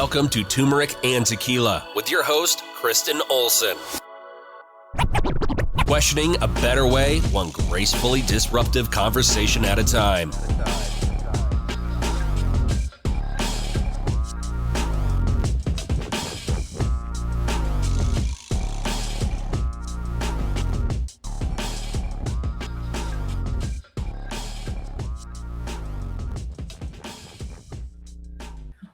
Welcome to Turmeric and Tequila with your host, Kristen Olson. Questioning a better way, one gracefully disruptive conversation at a time.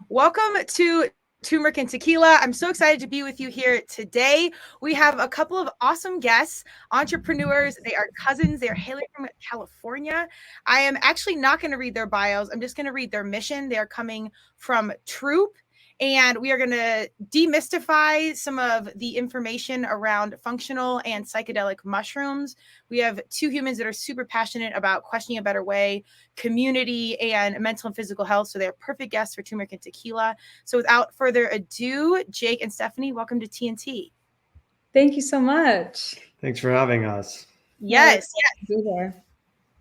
Welcome to Turmeric and Tequila. I'm so excited to be with you here today. We have a couple of awesome guests, entrepreneurs. They are cousins. They're hailing from California. I am actually not going to read their bios. I'm just going to read their mission. They are coming from Troop, and we are going to demystify some of the information around functional and psychedelic mushrooms. We have two humans that are super passionate about questioning a better way, community, and mental and physical health. So they're perfect guests for Turmeric and Tequila. So without further ado, Jake and Stephanie, welcome to TNT. Thank you so much. Thanks for having us. Yes. Be here.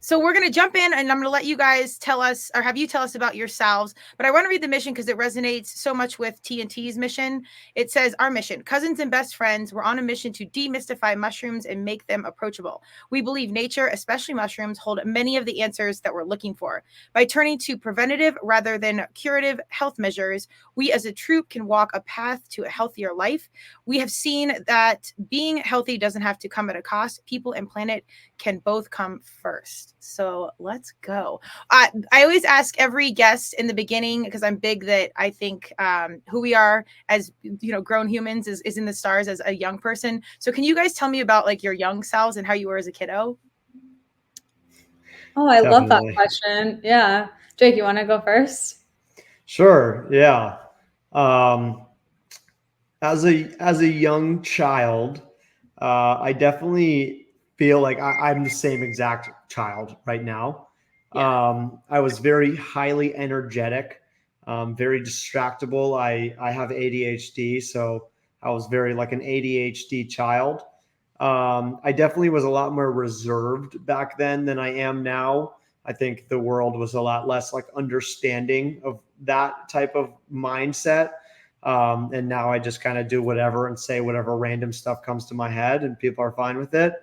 So we're going to jump in, and I'm going to let you guys tell us, or have you tell us about yourselves. But I want to read the mission because it resonates so much with TNT's mission. It says, our mission, cousins and best friends, we're on a mission to demystify mushrooms and make them approachable. We believe nature, especially mushrooms, hold many of the answers that we're looking for. By turning to preventative rather than curative health measures, we as a troop can walk a path to a healthier life. We have seen that being healthy doesn't have to come at a cost. People and planet can both come first. So let's go. I always ask every guest in the beginning, because I'm big that I think who we are as, grown humans is in the stars as a young person. So can you guys tell me about like your young selves and how you were as a kiddo? Oh, I love that question. Yeah. Jake, you want to go first? Sure. Yeah. As a young child, I definitely feel like I'm the same exact child right now. Yeah. I was very highly energetic, very distractible. I have ADHD, so I was very like an ADHD child. I definitely was a lot more reserved back then than I am now. I think the world was a lot less like understanding of that type of mindset. And now I just kind of do whatever and say whatever random stuff comes to my head, and people are fine with it.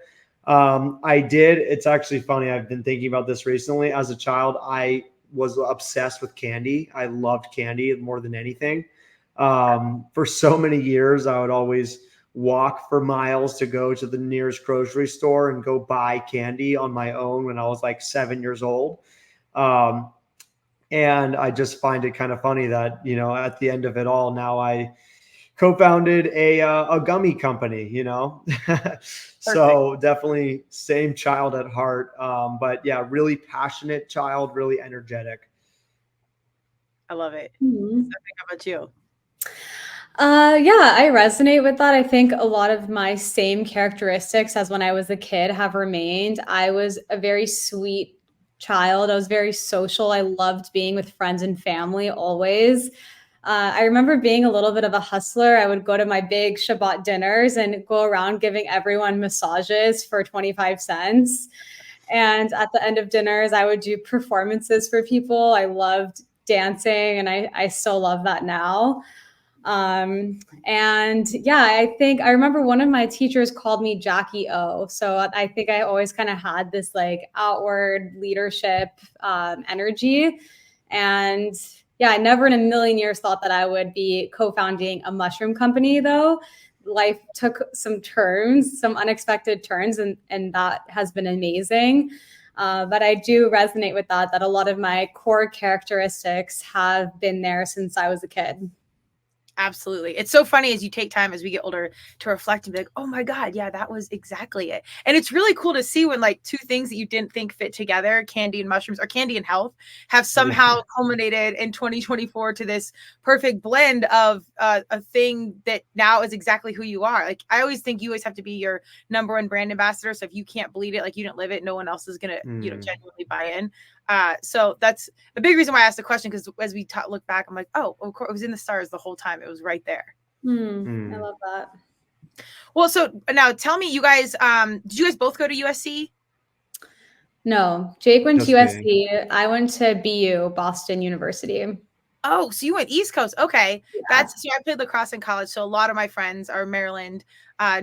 It's actually funny. I've been thinking about this recently. As a child, I was obsessed with candy. I loved candy more than anything. For so many years, I would always walk for miles to go to the nearest grocery store and go buy candy on my own when I was like 7 years old. And I just find it kind of funny that, at the end of it all, now I co-founded a gummy company, So definitely same child at heart. But yeah, really passionate child, really energetic. I love it. Mm-hmm. How about you? Yeah, I resonate with that. I think a lot of my same characteristics as when I was a kid have remained. I was a very sweet child. I was very social. I loved being with friends and family always. I remember being a little bit of a hustler. I would go to my big Shabbat dinners and go around giving everyone massages for 25 cents. And at the end of dinners, I would do performances for people. I loved dancing, and I still love that now. And yeah, I remember one of my teachers called me Jackie O. So I think I always kind of had this like outward leadership energy. And yeah, I never in a million years thought that I would be co-founding a mushroom company, though. Life took some turns, some unexpected turns, and that has been amazing. But I do resonate with that a lot of my core characteristics have been there since I was a kid. Absolutely. It's so funny as you take time as we get older to reflect and be like, oh my God, yeah, that was exactly it. And it's really cool to see when like two things that you didn't think fit together, candy and mushrooms or candy and health, have somehow culminated in 2024 to this perfect blend of a thing that now is exactly who you are. Like I always think you always have to be your number one brand ambassador. So if you can't bleed it, like you didn't live it, no one else is going to, genuinely buy in. So that's a big reason why I asked the question, because as we look back, I'm like, oh, of course, it was in the stars the whole time. It was right there. I love that. Well, so now tell me, you guys, did you guys both go to USC? No, Jake went to USC. I went to BU, Boston University. Oh, so you went East Coast. Okay. So I played lacrosse in college. So a lot of my friends are Maryland,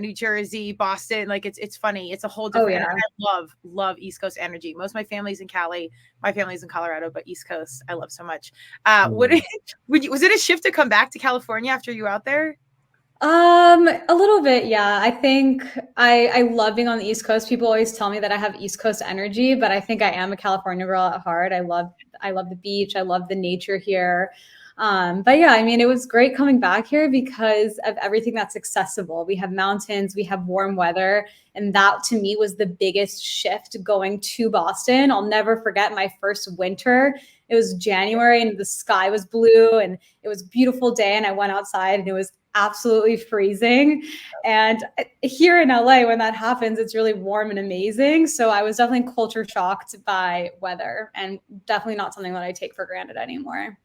New Jersey, Boston. Like it's funny. It's a whole different, and I love East Coast energy. Most of my family's in Cali. My family's in Colorado, but East Coast, I love so much. Was it a shift to come back to California after you were out there? A little bit, yeah. I think I love being on the East Coast. People always tell me that I have East Coast energy, but I think I am a California girl at heart. I love the beach. I love the nature here. But yeah, I mean, it was great coming back here because of everything that's accessible. We have mountains, we have warm weather, and that to me was the biggest shift going to Boston. I'll never forget my first winter. It was January and the sky was blue and it was a beautiful day, and I went outside and it was absolutely freezing. And here in LA, when that happens, it's really warm and amazing. So I was definitely culture shocked by weather, and definitely not something that I take for granted anymore.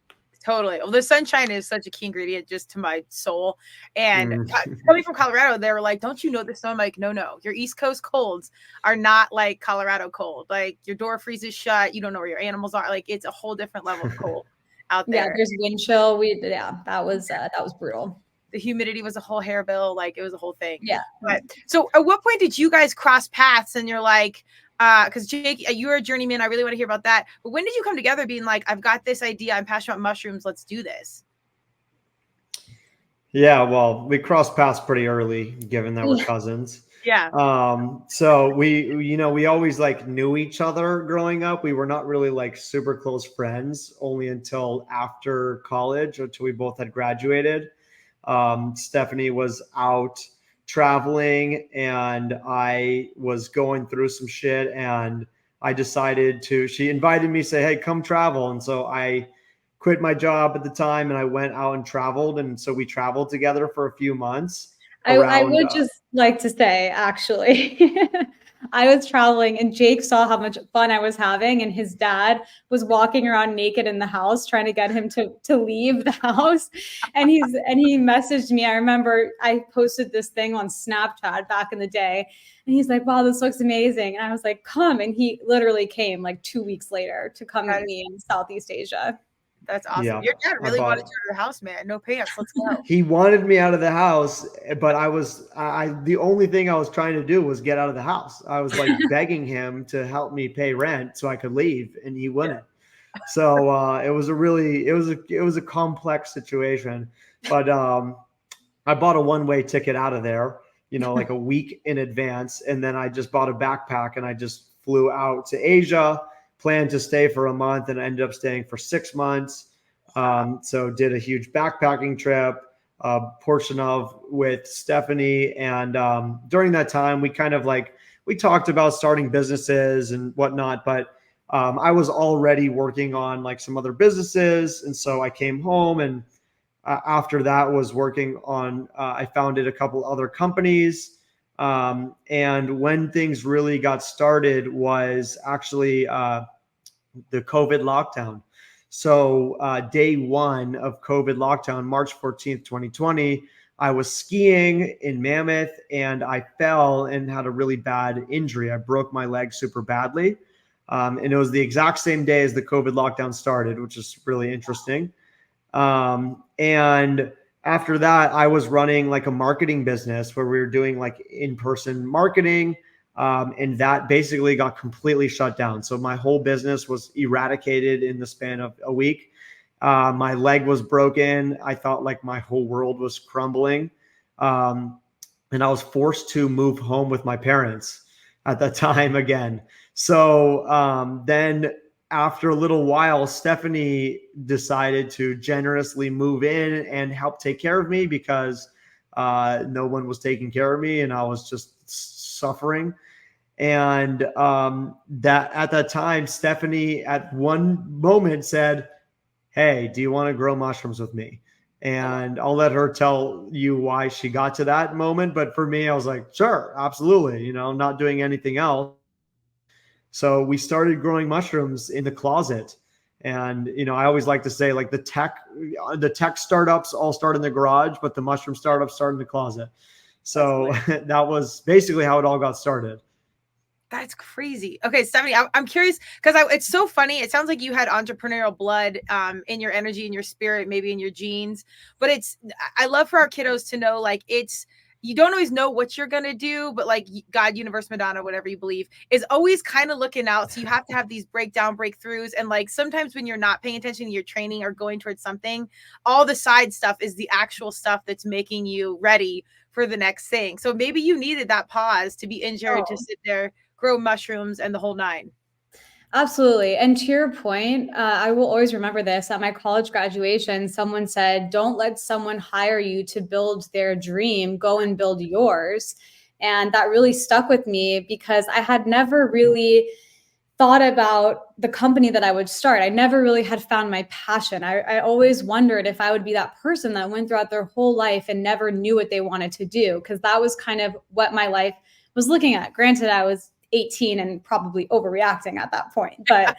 Totally. Well, the sunshine is such a key ingredient just to my soul. And coming from Colorado, they were like, don't you know this? So I'm like, no, your East Coast colds are not like Colorado cold. Like your door freezes shut. You don't know where your animals are. Like it's a whole different level of cold out there. Yeah, there's wind chill. That was brutal. The humidity was a whole hairbill. Like it was a whole thing. Yeah. But so at what point did you guys cross paths and you're like, because Jake, you're a journeyman. I really want to hear about that. But when did you come together being like, I've got this idea. I'm passionate about mushrooms. Let's do this. Yeah, well, we crossed paths pretty early, given that we're cousins. Yeah. So we always like knew each other growing up. We were not really like super close friends only until after college, until we both had graduated. Stephanie was out traveling and I was going through some shit, and I decided she invited me, say, hey, come travel. And so I quit my job at the time and I went out and traveled. And so we traveled together for a few months. I would just like to say, actually, I was traveling and Jake saw how much fun I was having, and his dad was walking around naked in the house trying to get him to leave the house. And he messaged me. I remember I posted this thing on Snapchat back in the day, and he's like, wow, this looks amazing. And I was like, come. And he literally came like 2 weeks later to come meet me in Southeast Asia. That's awesome. Yeah, your dad really wanted you out of the house, man. No pants. Let's go. He wanted me out of the house, but the only thing I was trying to do was get out of the house. I was like begging him to help me pay rent so I could leave, and he wouldn't. Yeah. So it was a complex situation, but I bought a one-way ticket out of there, like a week in advance. And then I just bought a backpack and I just flew out to Asia. Planned to stay for a month and ended up staying for 6 months. So did a huge backpacking trip, portion of with Stephanie. And during that time, we kind of we talked about starting businesses and whatnot, but I was already working on like some other businesses. And so I came home, and after that was working on, I founded a couple other companies. And when things really got started was actually the COVID lockdown. So day one of COVID lockdown, March 14th, 2020, I was skiing in Mammoth and I fell and had a really bad injury. I broke my leg super badly. And it was the exact same day as the COVID lockdown started, which is really interesting. And after that, I was running like a marketing business where we were doing like in-person marketing. And that basically got completely shut down. So my whole business was eradicated in the span of a week. My leg was broken. I thought like my whole world was crumbling. And I was forced to move home with my parents at that time again. So then after a little while, Stephanie decided to generously move in and help take care of me because no one was taking care of me and I was just suffering. And that at that time, Stephanie at one moment said, hey, do you want to grow mushrooms with me? And I'll let her tell you why she got to that moment. But for me, I was like, sure, absolutely. I'm not doing anything else. So we started growing mushrooms in the closet. And, I always like to say like the tech startups all start in the garage, but the mushroom startups start in the closet. So that was basically how it all got started. That's crazy. Okay, Stephanie, I'm curious because it's so funny. It sounds like you had entrepreneurial blood in your energy, in your spirit, maybe in your genes. But I love for our kiddos to know, like, you don't always know what you're going to do, but like God, universe, Madonna, whatever you believe, is always kind of looking out. So you have to have these breakthroughs. And like sometimes when you're not paying attention, you're training or going towards something, all the side stuff is the actual stuff that's making you ready for the next thing. So maybe you needed that pause to be injured, to sit there, grow mushrooms and the whole nine. Absolutely. And to your point, I will always remember this. At my college graduation, someone said, don't let someone hire you to build their dream, go and build yours. And that really stuck with me because I had never really thought about the company that I would start. I never really had found my passion. I always wondered if I would be that person that went throughout their whole life and never knew what they wanted to do, because that was kind of what my life was looking at. Granted, I was 18 and probably overreacting at that point, but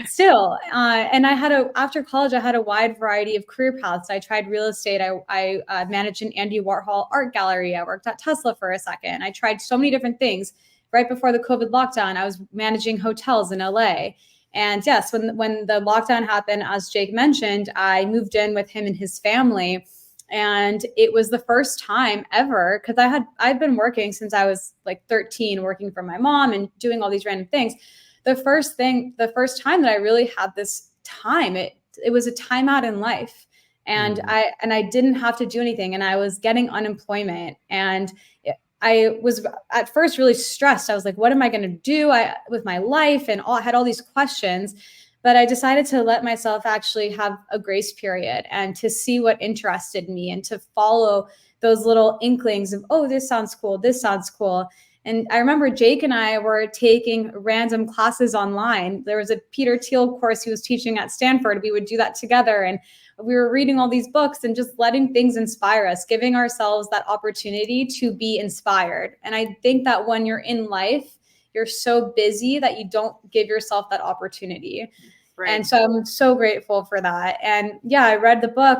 still. And after college, I had a wide variety of career paths. I tried real estate. I managed an Andy Warhol art gallery. I worked at Tesla for a second. I tried so many different things. Right before the COVID lockdown, I was managing hotels in LA. And yes, when the lockdown happened, as Jake mentioned, I moved in with him and his family. And it was the first time ever, because I've been working since I was like 13, working for my mom and doing all these random things. The first time that I really had this time, it was a time out in life. And I didn't have to do anything, and I was getting unemployment, and I was at first really stressed. I was like, what am I going to do with my life? And I had all these questions, but I decided to let myself actually have a grace period and to see what interested me and to follow those little inklings of, oh, this sounds cool. This sounds cool. And I remember Jake and I were taking random classes online. There was a Peter Thiel course he was teaching at Stanford. We would do that together. And we were reading all these books and just letting things inspire us, giving ourselves that opportunity to be inspired. And I think that when you're in life, you're so busy that you don't give yourself that opportunity. Right. And so I'm so grateful for that. And yeah, I read the book.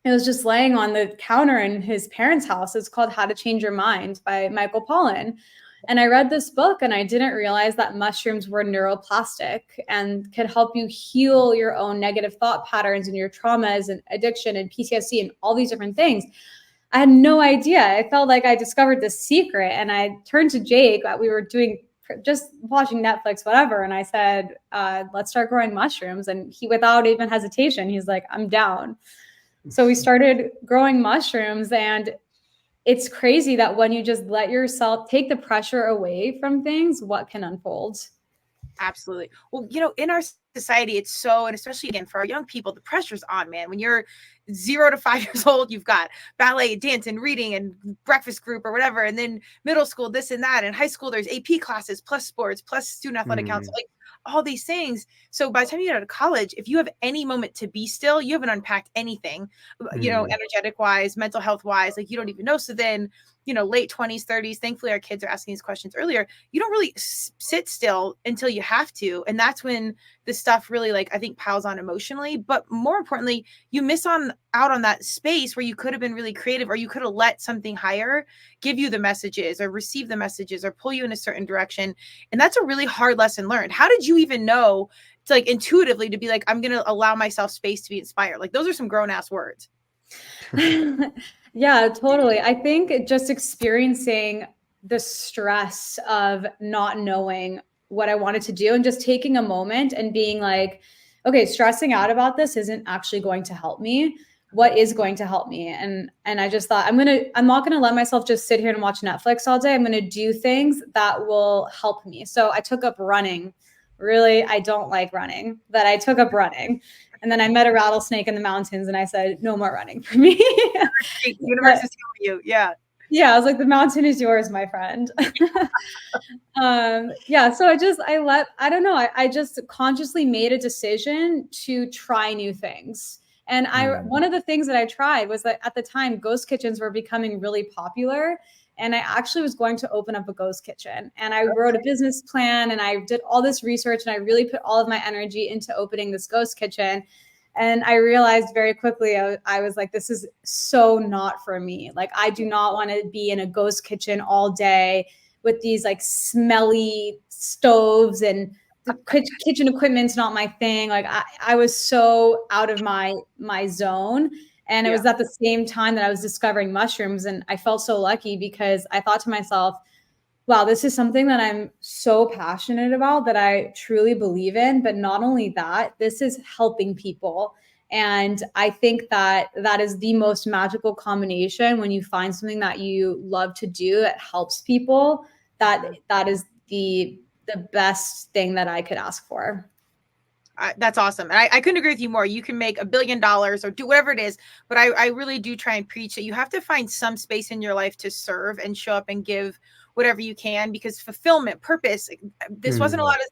It was just laying on the counter in his parents' house. It's called How to Change Your Mind by Michael Pollan. And I read this book and I didn't realize that mushrooms were neuroplastic and could help you heal your own negative thought patterns and your traumas and addiction and PTSD and all these different things. I had no idea. I felt like I discovered this secret, and I turned to Jake. We were just watching Netflix, whatever. And I said, let's start growing mushrooms. And he, without even hesitation, he's like, I'm down. So we started growing mushrooms, and it's crazy that when you just let yourself take the pressure away from things, what can unfold? Absolutely. Well, in our society, it's so, and especially again for our young people, the pressure's on, man. When you're 0 to 5 years old, you've got ballet, dance, and reading, and breakfast group or whatever. And then middle school, this and that. And high school, there's AP classes, plus sports, plus student athletic council, like all these things. So by the time you get out of college, if you have any moment to be still, you haven't unpacked anything, energetic wise, mental health wise, like you don't even know. So then, late 20s, 30s, thankfully our kids are asking these questions earlier. You don't really sit still until you have to. And that's when this stuff really, like, I think piles on emotionally, but more importantly, you miss out on that space where you could have been really creative, or you could have let something higher give you the messages or receive the messages or pull you in a certain direction. And that's a really hard lesson learned. How did you even know to, like, intuitively to be like, I'm going to allow myself space to be inspired? Like, those are some grown ass words. Yeah, totally. I think just experiencing the stress of not knowing what I wanted to do and just taking a moment and being like, okay, stressing out about this isn't actually going to help me. What is going to help me? And I just thought, I'm not going to let myself just sit here and watch Netflix all day. I'm going to do things that will help me. So I took up running. Really, I don't like running, but I took up running. And then I met a rattlesnake in the mountains, and I said, no more running for me. The universe is telling you. Yeah. Yeah. I was like, the mountain is yours, my friend. Yeah. So I don't know. I just consciously made a decision to try new things. And one of the things that I tried was that at the time, ghost kitchens were becoming really popular. And I actually was going to open up a ghost kitchen, and I wrote a business plan, and I did all this research, and I really put all of my energy into opening this ghost kitchen. And I realized very quickly, I was like, this is so not for me. Like, I do not want to be in a ghost kitchen all day with these like smelly stoves, and the kitchen equipment's not my thing. Like I was so out of my zone. And it was at the same time that I was discovering mushrooms. And I felt so lucky because I thought to myself, wow, this is something that I'm so passionate about, that I truly believe in. But not only that, this is helping people. And I think that that is the most magical combination when you find something that you love to do that helps people. That is the best thing that I could ask for. That's awesome. And I couldn't agree with you more. You can make $1 billion or do whatever it is. But I really do try and preach that you have to find some space in your life to serve and show up and give whatever you can, because fulfillment, purpose, this wasn't a lot of,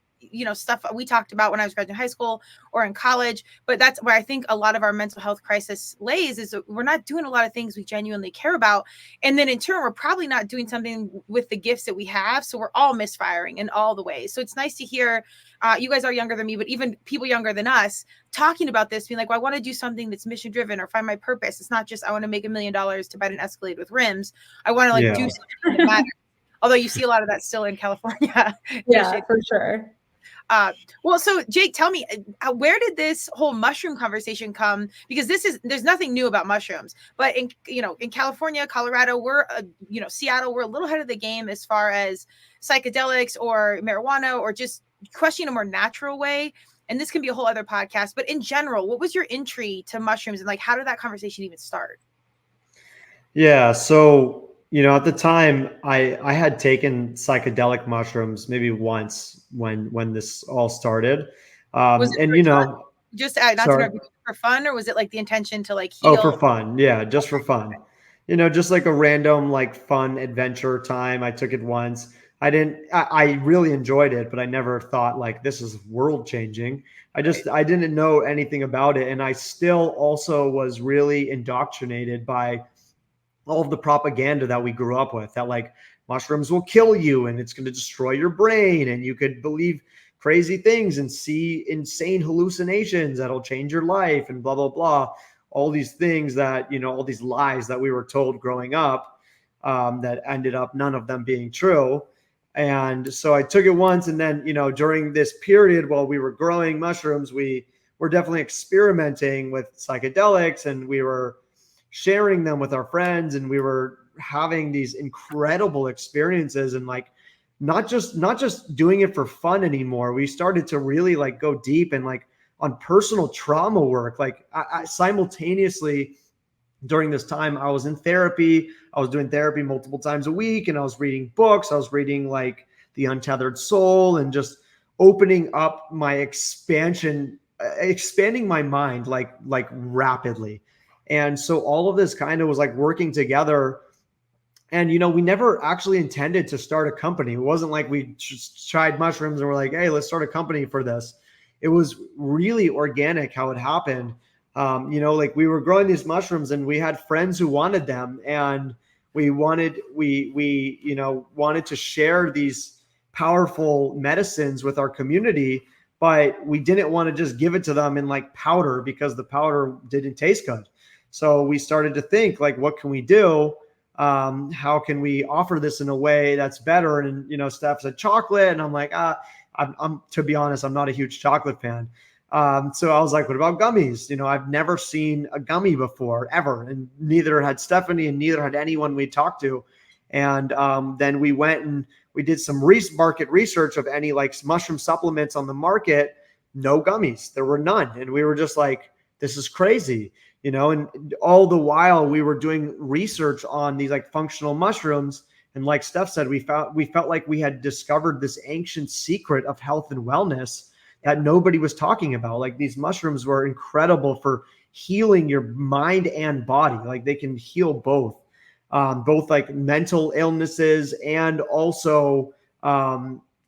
stuff we talked about when I was graduating high school or in college. But that's where I think a lot of our mental health crisis lays, is that we're not doing a lot of things we genuinely care about. And then in turn, we're probably not doing something with the gifts that we have. So we're all misfiring in all the ways. So it's nice to hear you guys are younger than me, but even people younger than us talking about this, being like, well, I want to do something that's mission driven or find my purpose. It's not just, I want to make $1 million to buy an Escalade with rims. I want to do something that matters. Although you see a lot of that still in California. Yeah, for sure. Well, so Jake, tell me, where did this whole mushroom conversation come? Because there's nothing new about mushrooms, but in California, Colorado, we're, Seattle, we're a little ahead of the game as far as psychedelics or marijuana, or just questioning a more natural way. And this can be a whole other podcast, but in general, what was your entry to mushrooms, and like, how did that conversation even start? Yeah. So, at the time I had taken psychedelic mushrooms maybe once when this all started. Was it and, fun? Just not sorry. to for fun, or was it like the intention to like heal? Oh, for fun. Yeah. Just for fun, just like a random, like fun adventure time. I took it once. I really enjoyed it, but I never thought like this is world changing. I didn't know anything about it. And I still also was really indoctrinated by all of the propaganda that we grew up with, that like mushrooms will kill you and it's going to destroy your brain and you could believe crazy things and see insane hallucinations that'll change your life and blah, blah, blah. All these things that, all these lies that we were told growing up, that ended up none of them being true. And so I took it once, and then, during this period while we were growing mushrooms, we were definitely experimenting with psychedelics, and we were sharing them with our friends, and we were having these incredible experiences, and like not just doing it for fun anymore. We started to really like go deep and like on personal trauma work. Like I simultaneously during this time, I was in therapy. I was doing therapy multiple times a week, and I was reading books. I was reading like The Untethered Soul, and just opening up my expanding my mind like rapidly. And so all of this kind of was like working together. And, we never actually intended to start a company. It wasn't like we just tried mushrooms and we're like, hey, let's start a company for this. It was really organic how it happened. Like we were growing these mushrooms and we had friends who wanted them, and we wanted to share these powerful medicines with our community, but we didn't want to just give it to them in like powder, because the powder didn't taste good. So we started to think like, what can we do? How can we offer this in a way that's better? And, Steph said chocolate. And I'm like, I'm to be honest, I'm not a huge chocolate fan. So I was like, what about gummies? I've never seen a gummy before ever. And neither had Stephanie, and neither had anyone we talked to. And then we went and we did some market research of any like mushroom supplements on the market. No gummies. There were none. And we were just like, this is crazy. And all the while we were doing research on these like functional mushrooms. And like Steph said, we felt like we had discovered this ancient secret of health and wellness that nobody was talking about. Like these mushrooms were incredible for healing your mind and body. Like they can heal both like mental illnesses and also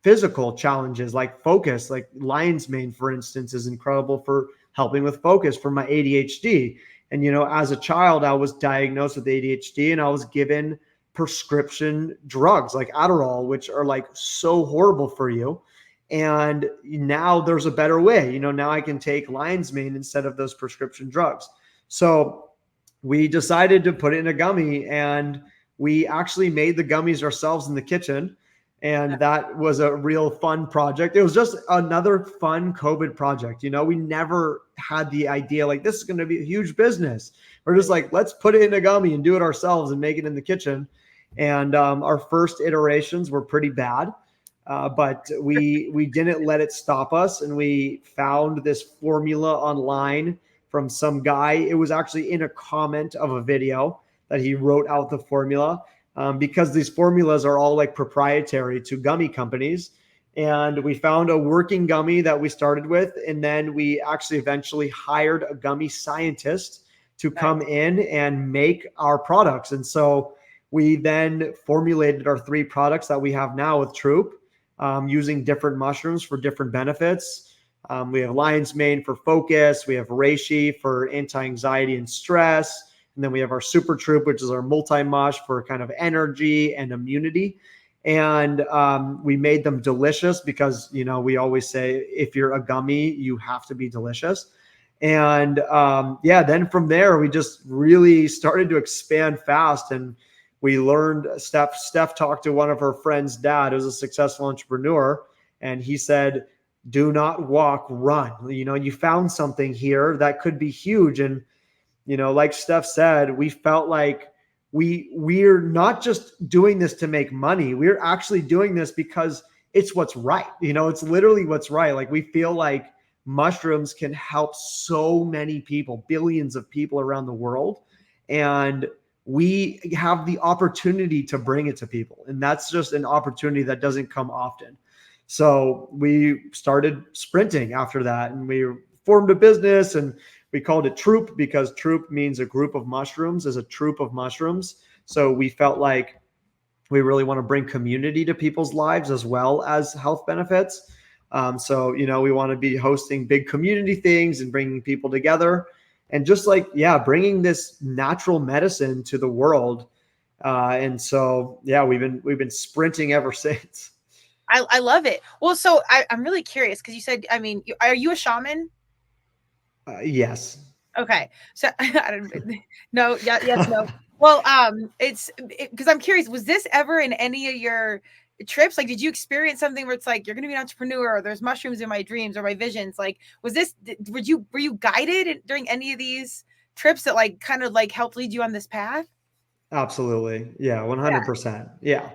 physical challenges like focus. Like lion's mane, for instance, is incredible for helping with focus for my ADHD. And, as a child, I was diagnosed with ADHD, and I was given prescription drugs like Adderall, which are like so horrible for you. And now there's a better way. Now I can take lion's mane instead of those prescription drugs. So we decided to put it in a gummy, and we actually made the gummies ourselves in the kitchen. And that was a real fun project. It was just another fun COVID project. You know, we never had the idea like this is going to be a huge business. We're just like, let's put it in a gummy and do it ourselves and make it in the kitchen. And our first iterations were pretty bad, but we didn't let it stop us. And we found this formula online from some guy. It was actually in a comment of a video that he wrote out the formula. Because these formulas are all like proprietary to gummy companies. And we found a working gummy that we started with. And then we actually eventually hired a gummy scientist to come in and make our products. And so we then formulated our 3 products that we have now with Troop, using different mushrooms for different benefits. We have lion's mane for focus. We have reishi for anti-anxiety and stress. And then we have our Super Troop, which is our multi-mush for kind of energy and immunity. And we made them delicious because, you know, we always say, if you're a gummy, you have to be delicious. And then from there, we just really started to expand fast. And we learned, Steph talked to one of her friends' dad, who's a successful entrepreneur. And he said, do not walk, run. You know, you found something here that could be huge. And you know, like Steph said, we felt like we're not just doing this to make money. We're actually doing this because it's what's right. You know, it's literally what's right. Like we feel like mushrooms can help so many people, billions of people around the world. And we have the opportunity to bring it to people. And that's just an opportunity that doesn't come often. So we started sprinting after that, and we formed a business, and we called it Troop because Troop means a group of mushrooms, is a troop of mushrooms. So we felt like we really want to bring community to people's lives as well as health benefits. So, you know, we want to be hosting big community things and bringing people together and just like, bringing this natural medicine to the world. And so, we've been sprinting ever since. I love it. Well, so I'm really curious because you said, I mean, are you a shaman? Yes. Okay. So I don't no. Yeah. Yes. No. Well, it's because I'm curious. Was this ever in any of your trips? Like, did you experience something where it's like you're going to be an entrepreneur, or there's mushrooms in my dreams or my visions? Like, were you guided during any of these trips that like kind of like helped lead you on this path? Absolutely. Yeah. 100%. Yeah.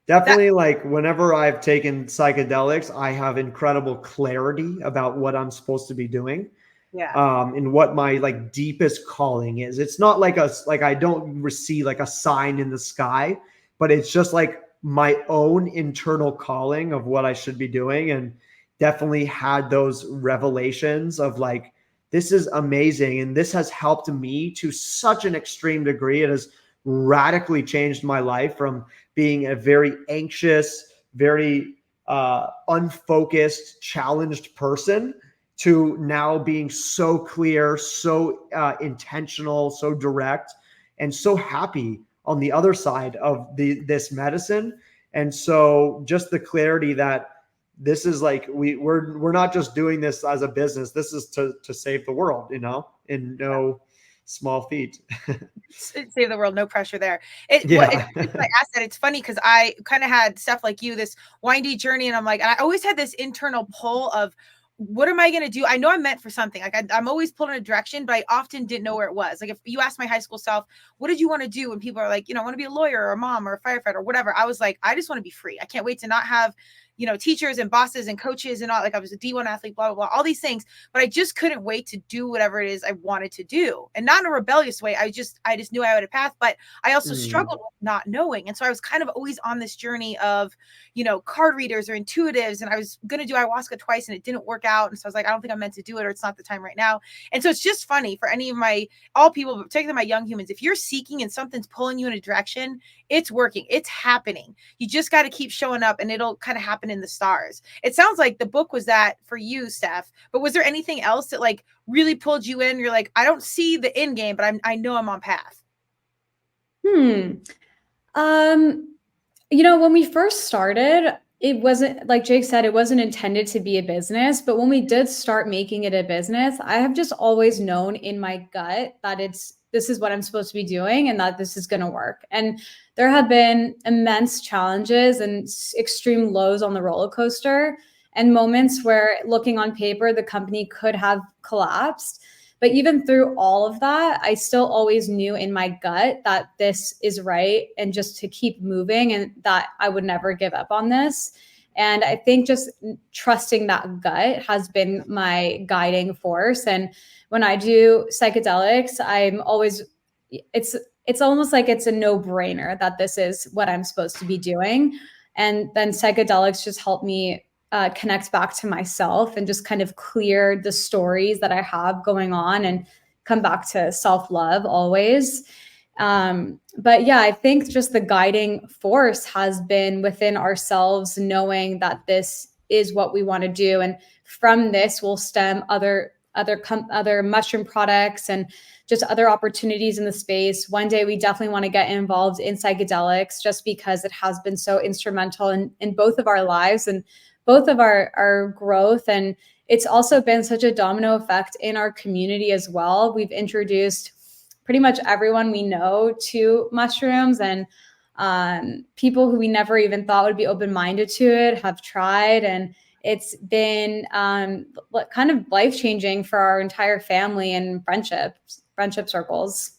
Definitely. Like whenever I've taken psychedelics, I have incredible clarity about what I'm supposed to be doing. And what my like deepest calling is. It's not like I don't receive like a sign in the sky, but it's just like my own internal calling of what I should be doing. And definitely had those revelations of like, this is amazing. And this has helped me to such an extreme degree. It has radically changed my life from being a very anxious, very unfocused, challenged person to now being so clear, so intentional, so direct, and so happy on the other side of this medicine. And so just the clarity that this is like, we're not just doing this as a business. This is to save the world, you know, in no small feat. Save the world, no pressure there. I asked that. It's funny because I kind of had stuff like you, this windy journey, and I'm like, and I always had this internal pull of, what am I going to do? I know I'm meant for something. Like I'm always pulled in a direction, but I often didn't know where it was. Like if you asked my high school self, what did you want to do? And people are like, you know, I want to be a lawyer or a mom or a firefighter or whatever. I was like, I just want to be free. I can't wait to not have, you know, teachers and bosses and coaches and all. Like I was a D1 athlete, blah, blah, blah, all these things, but I just couldn't wait to do whatever it is I wanted to do. And not in a rebellious way. I just knew I had a path, but I also struggled with not knowing. And so I was kind of always on this journey of, you know, card readers or intuitives. And I was going to do ayahuasca twice and it didn't work out. And so I was like, I don't think I'm meant to do it, or it's not the time right now. And so it's just funny for any of all people, particularly my young humans, if you're seeking and something's pulling you in a direction, it's working, it's happening. You just got to keep showing up and it'll kind of happen in the stars. It sounds like the book was that for you, Steph, but was there anything else that like really pulled you in? You're like, I don't see the end game, but I know I'm on path. You know, when we first started, it wasn't, like Jake said, it wasn't intended to be a business, but when we did start making it a business, I have just always known in my gut that it's this is what I'm supposed to be doing and that this is going to work. And there have been immense challenges and extreme lows on the roller coaster and moments where, looking on paper, the company could have collapsed. But even through all of that, I still always knew in my gut that this is right and just to keep moving and that I would never give up on this. And I think just trusting that gut has been my guiding force. And when I do psychedelics, it's almost like it's a no-brainer that this is what I'm supposed to be doing. And then psychedelics just help me connect back to myself and just kind of clear the stories that I have going on and come back to self-love always. But yeah, I think just the guiding force has been within ourselves, knowing that this is what we want to do. And from this will stem other mushroom products and just other opportunities in the space. One day we definitely want to get involved in psychedelics just because it has been so instrumental in both of our lives and both of our growth. And it's also been such a domino effect in our community as well. We've introduced pretty much everyone we know to mushrooms, and people who we never even thought would be open-minded to it have tried. And it's been kind of life-changing for our entire family and friendship circles.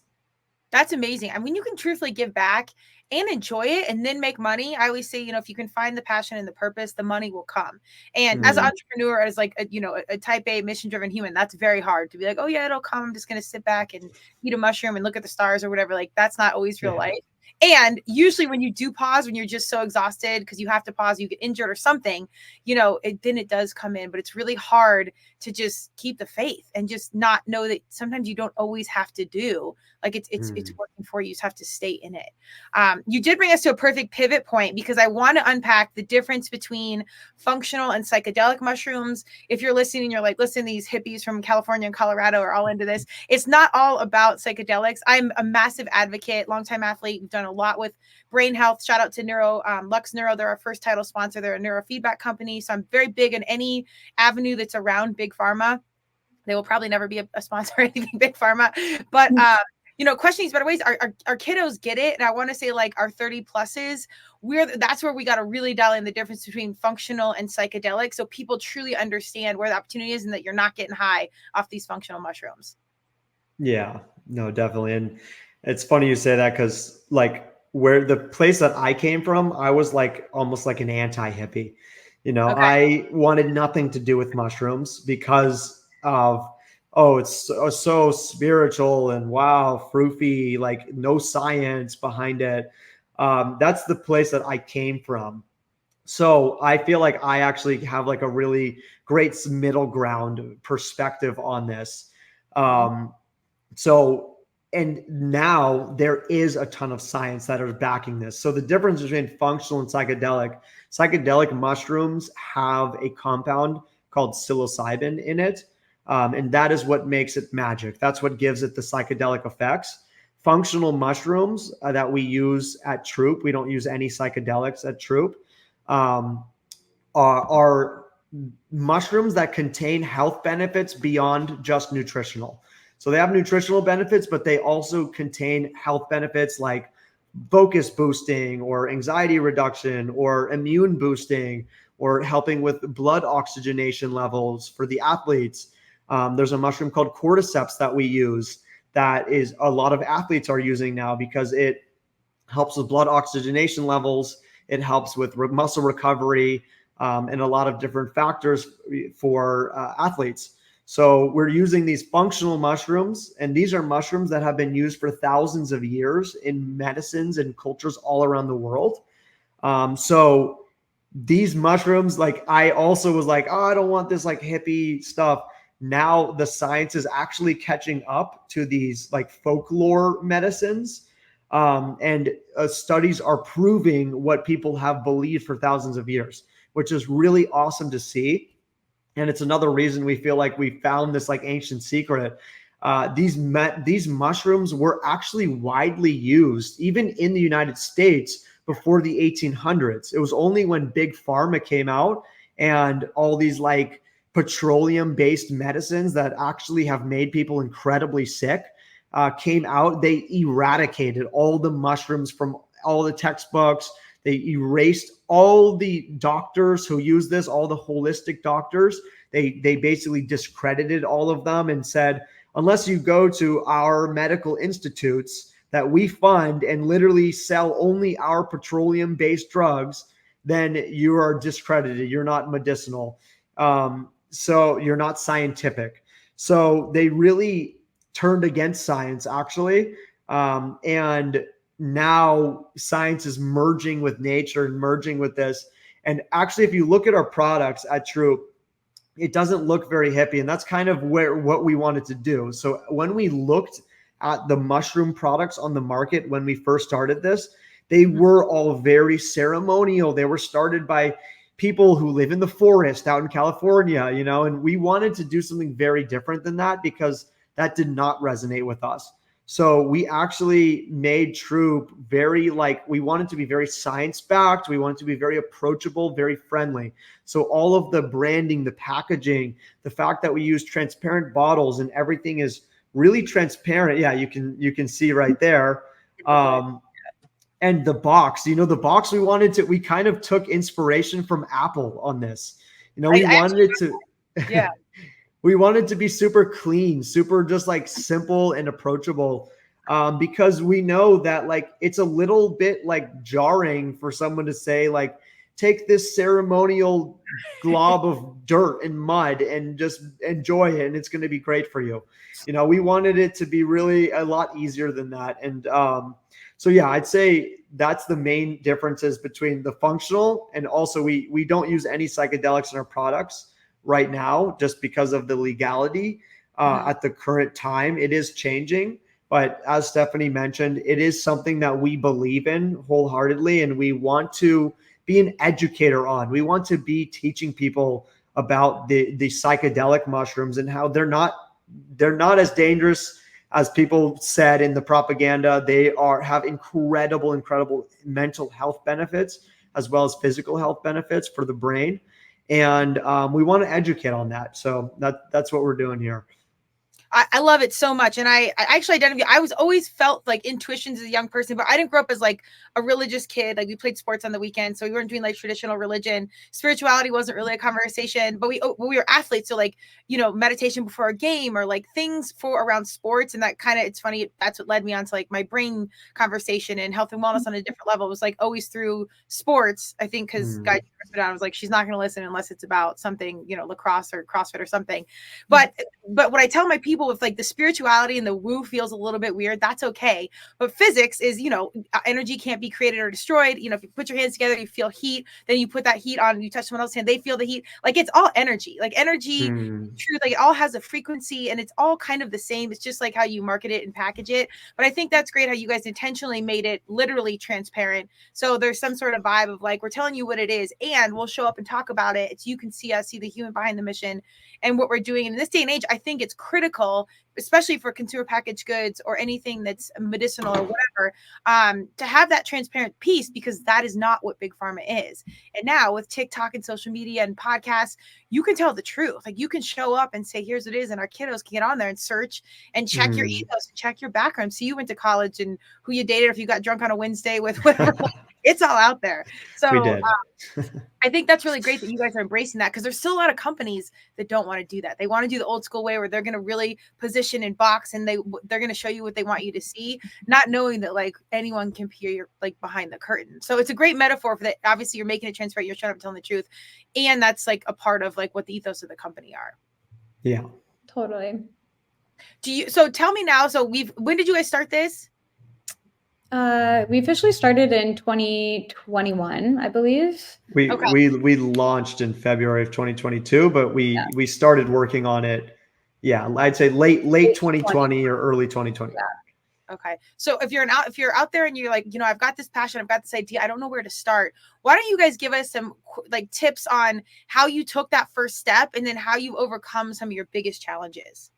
That's amazing. I mean, you can truthfully give back and enjoy it and then make money. I always say, if you can find the passion and the purpose, the money will come. And as an entrepreneur, as like, a type A mission-driven human, that's very hard to be like, oh yeah, it'll come. I'm just going to sit back and eat a mushroom and look at the stars or whatever. Like, that's not always real life. And usually when you do pause, when you're just so exhausted because you have to pause, you get injured or something, then it does come in. But it's really hard to just keep the faith and just not know that sometimes you don't always have to do. Like it's working for you. You just have to stay in it. You did bring us to a perfect pivot point because I want to unpack the difference between functional and psychedelic mushrooms. If you're listening and you're like, listen, these hippies from California and Colorado are all into this. It's not all about psychedelics. I'm a massive advocate, longtime athlete. We've done a lot with brain health. Shout out to Lux Neuro. They're our first title sponsor. They're a neurofeedback company. So I'm very big in any avenue that's around big pharma. They will probably never be a sponsor or anything big pharma, but questioning better ways. Our kiddos get it. And I want to say like our 30 pluses, that's where we got to really dial in the difference between functional and psychedelic. So people truly understand where the opportunity is and that you're not getting high off these functional mushrooms. Yeah, no, definitely. And it's funny you say that because like where the place that I came from, I was like almost like an anti-hippie. Okay. I wanted nothing to do with mushrooms because of, it's so spiritual and wow, froofy, like no science behind it. That's the place that I came from. So I feel like I actually have like a really great middle ground perspective on this. And now there is a ton of science that are backing this. So the difference between functional and psychedelic mushrooms have a compound called psilocybin in it. And that is what makes it magic. That's what gives it the psychedelic effects. Functional mushrooms that we use at Troop, we don't use any psychedelics at Troop, are mushrooms that contain health benefits beyond just nutritional. So they have nutritional benefits, but they also contain health benefits like focus boosting or anxiety reduction or immune boosting or helping with blood oxygenation levels for the athletes. There's a mushroom called cordyceps that we use that is a lot of athletes are using now because it helps with blood oxygenation levels. It helps with muscle recovery and a lot of different factors for athletes. So we're using these functional mushrooms, and these are mushrooms that have been used for thousands of years in medicines and cultures all around the world. So these mushrooms, like I also was like, I don't want this like hippie stuff. Now the science is actually catching up to these like folklore medicines. And studies are proving what people have believed for thousands of years, which is really awesome to see. And it's another reason we feel like we found this like ancient secret. These mushrooms were actually widely used even in the United States before the 1800s. It was only when Big Pharma came out and all these like petroleum-based medicines that actually have made people incredibly sick. came out, they eradicated all the mushrooms from all the textbooks. They erased all the doctors who use this, all the holistic doctors. They basically discredited all of them and said, unless you go to our medical institutes that we fund and literally sell only our petroleum-based drugs, then you are discredited. You're not medicinal. So you're not scientific. So they really turned against science, actually. And now science is merging with nature and merging with this. And actually, if you look at our products at Troop, it doesn't look very hippie. And that's kind of what we wanted to do. So when we looked at the mushroom products on the market, when we first started this, they were all very ceremonial. They were started by people who live in the forest out in California, you know, and we wanted to do something very different than that because that did not resonate with us. So we actually made Troop very, like, we wanted to be very science-backed. We wanted to be very approachable, very friendly. So all of the branding, the packaging, the fact that we use transparent bottles and everything is really transparent. Yeah, you can see right there. And the box, you know, the box we kind of took inspiration from Apple on this. You know, we wanted it to, yeah. We wanted to be super clean, super just like simple and approachable, because we know that like it's a little bit like jarring for someone to say like, take this ceremonial glob of dirt and mud and just enjoy it, and it's going to be great for you. You know, we wanted it to be really a lot easier than that. And so yeah, I'd say that's the main differences between the functional, and also we don't use any psychedelics in our products right now just because of the legality at the current time. It is changing, but as Stephanie mentioned, it is something that we believe in wholeheartedly, and we want to be an educator on. We want to be teaching people about the psychedelic mushrooms and how they're not as dangerous as people said in the propaganda. They have incredible mental health benefits as well as physical health benefits for the brain. And we want to educate on that. So that's what we're doing here. I love it so much. And I actually I was always felt like intuitions as a young person, but I didn't grow up as like a religious kid. Like we played sports on the weekend. So we weren't doing like traditional religion. Spirituality wasn't really a conversation, but we were athletes. So like, you know, meditation before a game or like things for around sports. And that kind of, it's funny. That's what led me on to like my brain conversation and health and wellness on a different level. It was like always through sports, I think, because guys, I was like, she's not going to listen unless it's about something, you know, lacrosse or CrossFit or something. But what I tell my people, if like the spirituality and the woo feels a little bit weird, that's okay. But physics is, you know, energy can't be created or destroyed. You know, if you put your hands together, you feel heat, then you put that heat on, you touch someone else's hand, they feel the heat. Like it's all energy, like energy, truth, like it all has a frequency and it's all kind of the same. It's just like how you market it and package it. But I think that's great how you guys intentionally made it literally transparent. So there's some sort of vibe of like, we're telling you what it is and we'll show up and talk about it. It's, you can see us, see the human behind the mission and what we're doing. And in this day and age, I think it's critical, especially for consumer packaged goods or anything that's medicinal or whatever, to have that transparent piece, because that is not what big pharma is. And now with TikTok and social media and podcasts, you can tell the truth. Like you can show up and say, here's what it is. And our kiddos can get on there and search and check your ethos and check your background. So you went to college and who you dated, if you got drunk on a Wednesday with whatever. It's all out there. So we did. I think that's really great that you guys are embracing that, because there's still a lot of companies that don't want to do that. They want to do the old school way where they're going to really position and box and they're going to show you what they want you to see, not knowing that like anyone can peer your like behind the curtain. So it's a great metaphor for that. Obviously you're making it transparent, you're showing up telling the truth. And that's like a part of like what the ethos of the company are. Yeah, Totally. So tell me now, when did you guys start this? We officially started in 2021, I believe. We launched in February of 2022, but we started working on it. Yeah, I'd say late 2020 or early 2020. Yeah. Okay. So if you're out there and you're like, you know, I've got this passion, I've got this idea, I don't know where to start. Why don't you guys give us some like tips on how you took that first step and then how you overcome some of your biggest challenges?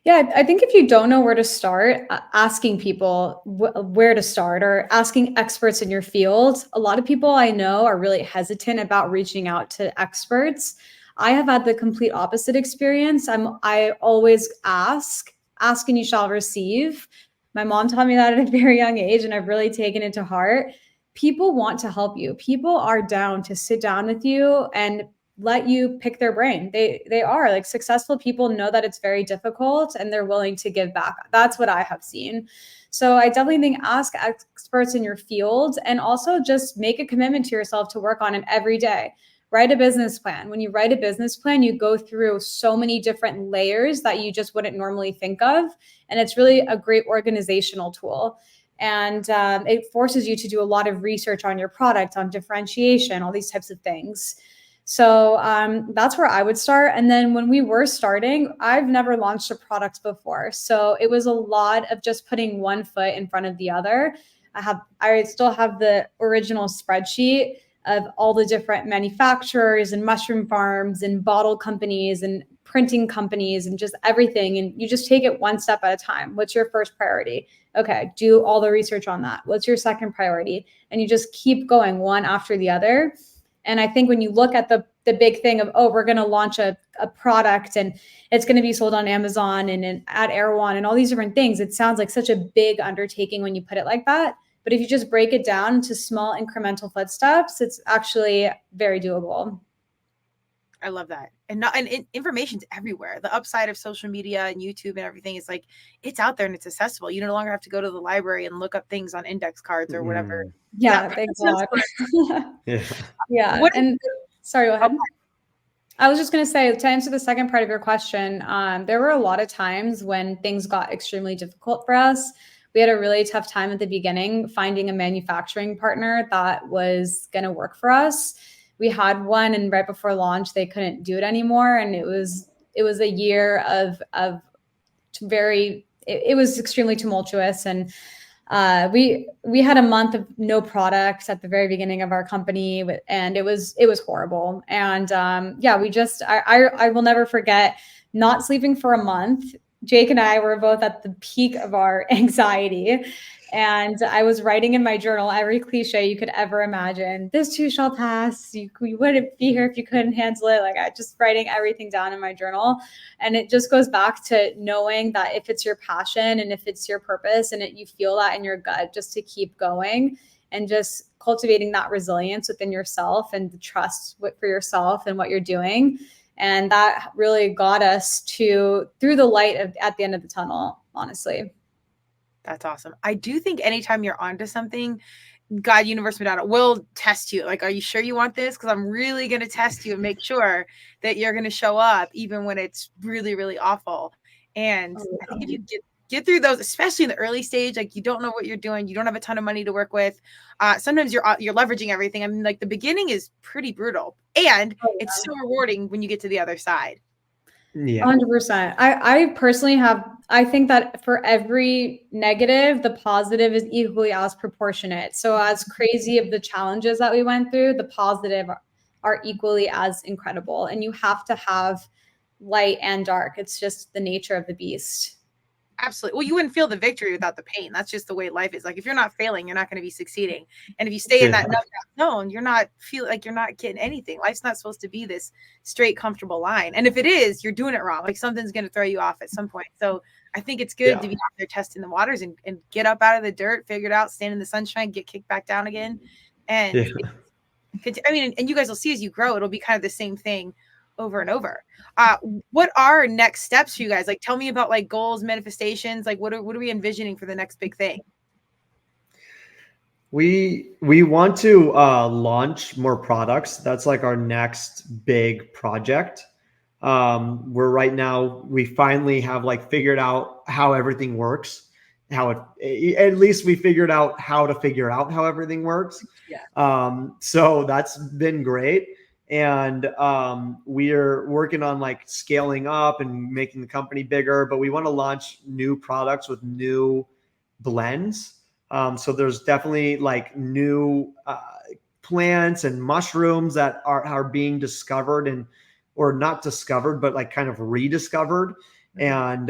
Yeah, I think if you don't know where to start, asking people where to start or asking experts in your field. A lot of people I know are really hesitant about reaching out to experts. I have had the complete opposite experience. I always ask ask and you shall receive. My mom taught me that at a very young age, and I've really taken it to heart. People want to help you. People are down to sit down with you and let you pick their brain. They are like, successful people know that it's very difficult and they're willing to give back. That's what I have seen. So I definitely think ask experts in your field, and also just make a commitment to yourself to work on it every day. Write a business plan. When you write a business plan, you go through so many different layers that you just wouldn't normally think of. And it's really a great organizational tool. And it forces you to do a lot of research on your product, on differentiation, all these types of things. So that's where I would start. And then when we were starting, I've never launched a product before. So it was a lot of just putting one foot in front of the other. I still have the original spreadsheet of all the different manufacturers and mushroom farms and bottle companies and printing companies and just everything. And you just take it one step at a time. What's your first priority? Okay, do all the research on that. What's your second priority? And you just keep going one after the other. And I think when you look at the big thing of, oh, we're going to launch a product and it's going to be sold on Amazon and at Erewhon and all these different things, it sounds like such a big undertaking when you put it like that. But if you just break it down into small incremental footsteps, it's actually very doable. I love that. And information's everywhere. The upside of social media and YouTube and everything is like, it's out there and it's accessible. You no longer have to go to the library and look up things on index cards or whatever. Yeah, thank God. Yeah. Sorry, go ahead. I was just going to say, to answer the second part of your question, there were a lot of times when things got extremely difficult for us. We had a really tough time at the beginning finding a manufacturing partner that was going to work for us. We had one, and right before launch, they couldn't do it anymore. And it was a year of it was extremely tumultuous. And we had a month of no products at the very beginning of our company, and it was horrible. And I will never forget not sleeping for a month. Jake and I were both at the peak of our anxiety. And I was writing in my journal every cliche you could ever imagine. This too shall pass. You wouldn't be here if you couldn't handle it. Like, I just writing everything down in my journal. And it just goes back to knowing that if it's your passion and if it's your purpose and you feel that in your gut, just to keep going and just cultivating that resilience within yourself and the trust for yourself and what you're doing. And that really got us through the light at the end of the tunnel, honestly. That's awesome. I do think anytime you're onto something, God, universe, Madonna will test you. Like, are you sure you want this? Because I'm really going to test you and make sure that you're going to show up even when it's really, really awful. And I think if you get through those, especially in the early stage, like you don't know what you're doing, you don't have a ton of money to work with. Sometimes you're leveraging everything. I mean, like the beginning is pretty brutal, and it's so rewarding when you get to the other side. Yeah, 100%. I personally I think that for every negative, the positive is equally as proportionate. So as crazy of the challenges that we went through, the positive are equally as incredible. And you have to have light and dark. It's just the nature of the beast. Absolutely. Well, you wouldn't feel the victory without the pain. That's just the way life is. Like, if you're not failing, you're not going to be succeeding. And if you stay in that zone, you're not getting anything. Life's not supposed to be this straight, comfortable line. And if it is, you're doing it wrong. Like, something's going to throw you off at some point. So I think it's good to be out there testing the waters and get up out of the dirt, figure it out, stand in the sunshine, get kicked back down again. And and you guys will see as you grow, it'll be kind of the same thing over and over. What are next steps for you guys? Like, tell me about like goals, manifestations. Like, what are we envisioning for the next big thing? We want to launch more products. That's like our next big project. We're right now, we finally have like figured out how everything works. At least we figured out how to figure out how everything works. Yeah. So that's been great. And we're working on like scaling up and making the company bigger, but we want to launch new products with new blends. So there's definitely like new plants and mushrooms that are being discovered or not discovered, but like kind of rediscovered and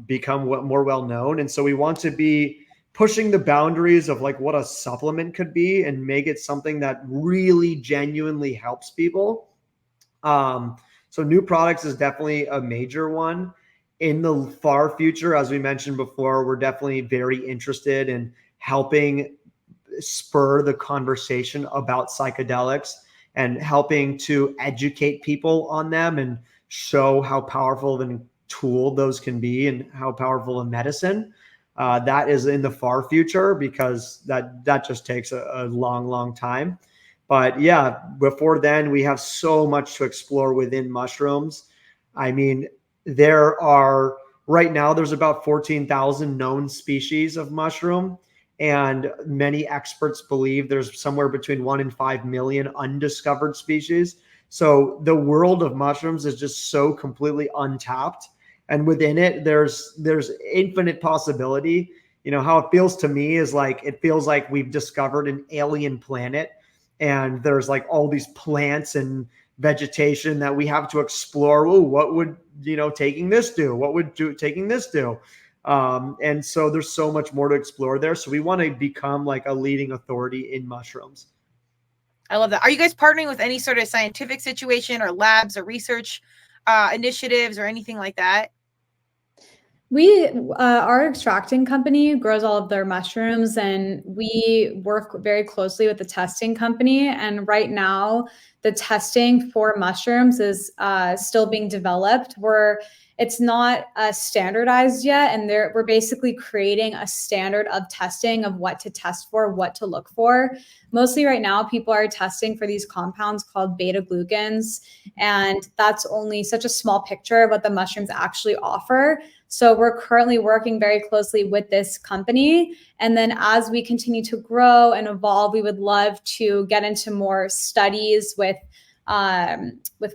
become more well-known. And so we want to be pushing the boundaries of like what a supplement could be and make it something that really genuinely helps people. So new products is definitely a major one. in the far future, as we mentioned before, we're definitely very interested in helping spur the conversation about psychedelics and helping to educate people on them and show how powerful of a tool those can be and how powerful a medicine. That is in the far future, because that just takes a long time. But yeah, before then, we have so much to explore within mushrooms. I mean, right now there's about 14,000 known species of mushroom, and many experts believe there's somewhere between 1 and 5 million undiscovered species. So the world of mushrooms is just so completely untapped, and within it there's infinite possibility. You know, how it feels to me is like, it feels like we've discovered an alien planet, and there's like all these plants and vegetation that we have to explore. Ooh, what would, taking this do? What would taking this do? And so there's so much more to explore there. So we want to become like a leading authority in mushrooms. I love that. Are you guys partnering with any sort of scientific situation or labs or research initiatives or anything like that? Our extracting company grows all of their mushrooms, and we work very closely with the testing company. And right now, the testing for mushrooms is still being developed. It's not standardized yet, and we're basically creating a standard of testing of what to test for, what to look for. Mostly right now, people are testing for these compounds called beta glucans, and that's only such a small picture of what the mushrooms actually offer. So we're currently working very closely with this company. And then as we continue to grow and evolve, we would love to get into more studies with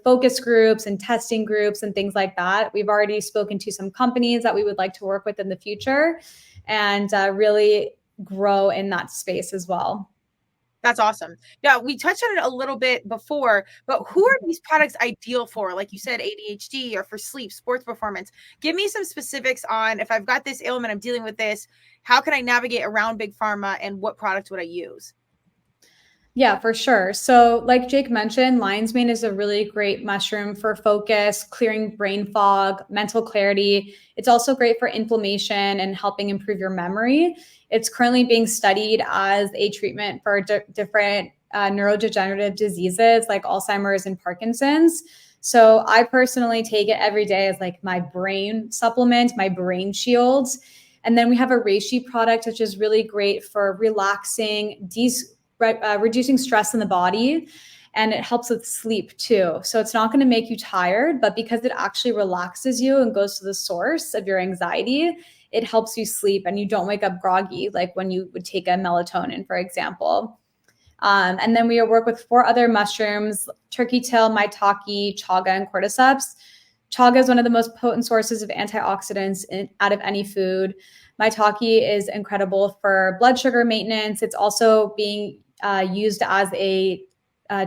focus groups and testing groups and things like that. We've already spoken to some companies that we would like to work with in the future, and really grow in that space as well. That's awesome. Yeah, we touched on it a little bit before, but who are these products ideal for? Like you said, ADHD or for sleep, sports performance. Give me some specifics on, if I've got this ailment, I'm dealing with this, how can I navigate around big pharma, and what products would I use? Yeah, for sure. So like Jake mentioned, lion's mane is a really great mushroom for focus, clearing brain fog, mental clarity. It's also great for inflammation and helping improve your memory. It's currently being studied as a treatment for different neurodegenerative diseases like Alzheimer's and Parkinson's. So I personally take it every day as like my brain supplement, my brain shields. And then we have a reishi product, which is really great for relaxing, reducing stress in the body, and it helps with sleep too. So it's not going to make you tired, but because it actually relaxes you and goes to the source of your anxiety, it helps you sleep and you don't wake up groggy like when you would take a melatonin, for example. And then we work with 4 other mushrooms: turkey tail, maitake, chaga, and cordyceps. Chaga is one of the most potent sources of antioxidants out of any food. Maitake is incredible for blood sugar maintenance. It's also being used as a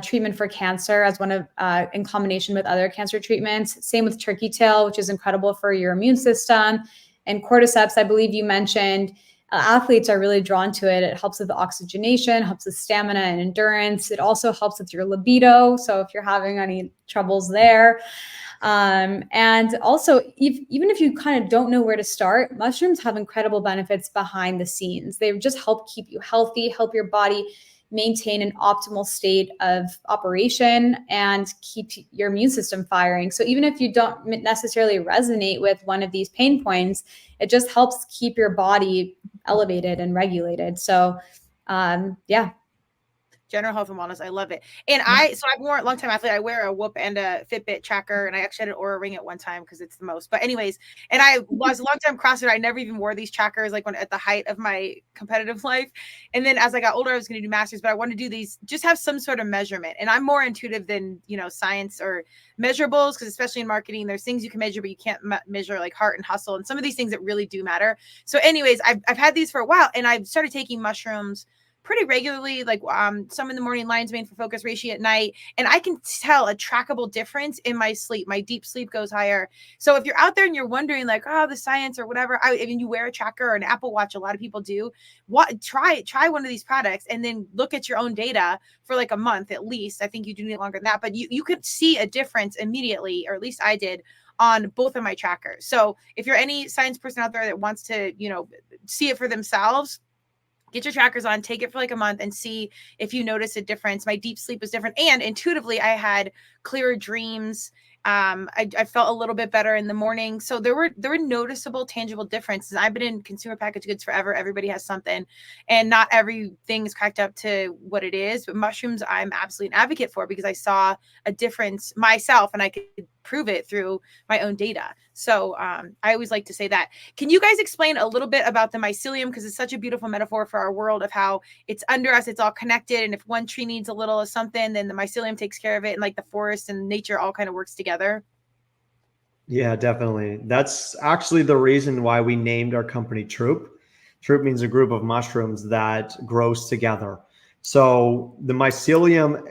treatment for cancer, as one of in combination with other cancer treatments. Same with turkey tail, which is incredible for your immune system. And cordyceps, I believe you mentioned, athletes are really drawn to it. It helps with the oxygenation, helps with stamina and endurance. It also helps with your libido. So if you're having any troubles there. And also, even if you kind of don't know where to start, mushrooms have incredible benefits behind the scenes. They just help keep you healthy, help your body maintain an optimal state of operation, and keep your immune system firing. So even if you don't necessarily resonate with one of these pain points, it just helps keep your body elevated and regulated. So yeah. General health and wellness. I love it. And so I'm a long time athlete. I wear a Whoop and a Fitbit tracker, and I actually had an Oura ring at one time because it's the most. But anyways, and I was a long time CrossFit. I never even wore these trackers like when at the height of my competitive life. And then as I got older, I was going to do masters, but I wanted to do these, just have some sort of measurement. And I'm more intuitive than, science or measurables, because especially in marketing, there's things you can measure, but you can't measure like heart and hustle and some of these things that really do matter. So anyways, I've had these for a while, and I've started taking mushrooms pretty regularly, like some in the morning, lion's mane for focus, reishi at night. And I can tell a trackable difference in my sleep. My deep sleep goes higher. So if you're out there and you're wondering like, oh, the science or whatever, I mean, you wear a tracker or an Apple Watch, a lot of people do. Try one of these products and then look at your own data for like a month at least. I think you do need longer than that, but you could see a difference immediately, or at least I did, on both of my trackers. So if you're any science person out there that wants to, see it for themselves, get your trackers on, take it for like a month and see if you notice a difference. My deep sleep was different. And intuitively, I had clearer dreams. I felt a little bit better in the morning. So there were noticeable, tangible differences. I've been in consumer packaged goods forever. Everybody has something, and not everything is cracked up to what it is. But mushrooms, I'm absolutely an advocate for, because I saw a difference myself, and I could prove it through my own data. So I always like to say that. Can you guys explain a little bit about the mycelium? Because it's such a beautiful metaphor for our world of how it's under us, it's all connected. And if one tree needs a little of something, then the mycelium takes care of it. And like the forest and nature all kind of works together. Yeah, definitely. That's actually the reason why we named our company Troop. Troop means a group of mushrooms that grows together. So the mycelium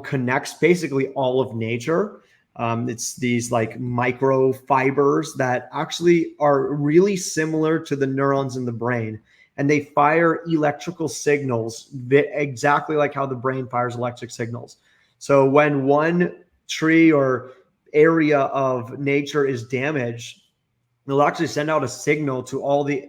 connects basically all of nature. It's these like microfibers that actually are really similar to the neurons in the brain, and they fire electrical signals exactly like how the brain fires electric signals. So when one tree or area of nature is damaged, it'll actually send out a signal to all the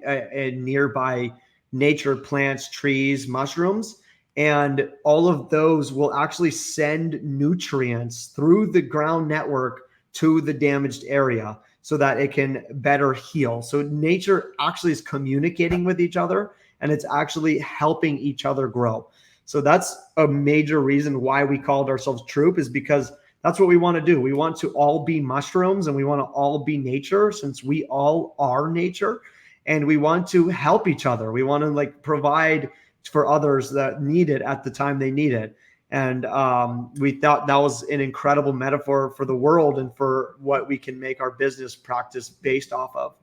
nearby nature plants, trees, mushrooms, and all of those will actually send nutrients through the ground network to the damaged area so that it can better heal. So nature actually is communicating with each other, and it's actually helping each other grow. So that's a major reason why we called ourselves Troop, is because that's what we want to do. We want to all be mushrooms, and we want to all be nature, since we all are nature, and we want to help each other. We want to like provide for others that need it at the time they need it. And we thought that was an incredible metaphor for the world and for what we can make our business practice based off of.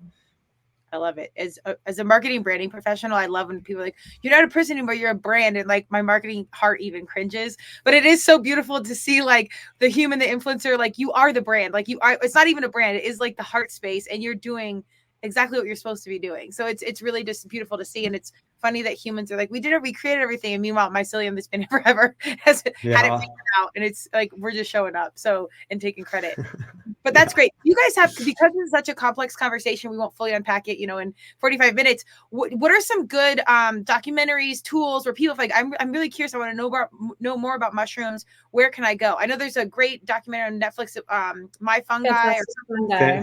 I love it. As a marketing branding professional, I love when people are like, you're not a person anymore, you're a brand. And like my marketing heart even cringes. But it is so beautiful to see like the human, the influencer, like you are the brand. Like you are, it's not even a brand. It is like the heart space, and you're doing exactly what you're supposed to be doing. So it's really just beautiful to see. And it's funny that humans are like, we created everything. And meanwhile, mycelium that's been here forever has had it figured out. And it's like, we're just showing up. So, and taking credit. But that's great. You guys have, because it's such a complex conversation, we won't fully unpack it, in 45 minutes. What are some good documentaries, tools where people like, I'm really curious. I want to know more about mushrooms. Where can I go? I know there's a great documentary on Netflix, My Fungi.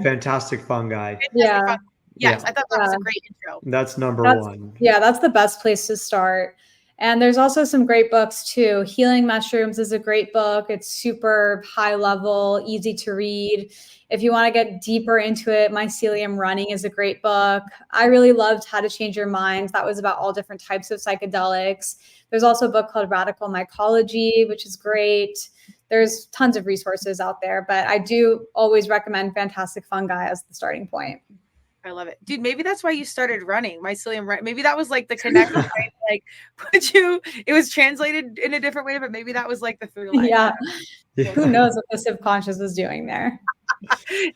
Fantastic Fungi. Yeah. Fungi. Yes, I thought that was a great intro. That's number one. Yeah, that's the best place to start. And there's also some great books too. Healing Mushrooms is a great book. It's super high level, easy to read. If you want to get deeper into it, Mycelium Running is a great book. I really loved How to Change Your Mind. That was about all different types of psychedelics. There's also a book called Radical Mycology, which is great. There's tons of resources out there, but I do always recommend Fantastic Fungi as the starting point. I love it. Dude, maybe that's why you started running Mycelium, right? Maybe that was like the connection, right? Like it was translated in a different way, but maybe that was like the through line. Yeah. Who knows what the subconscious was doing there?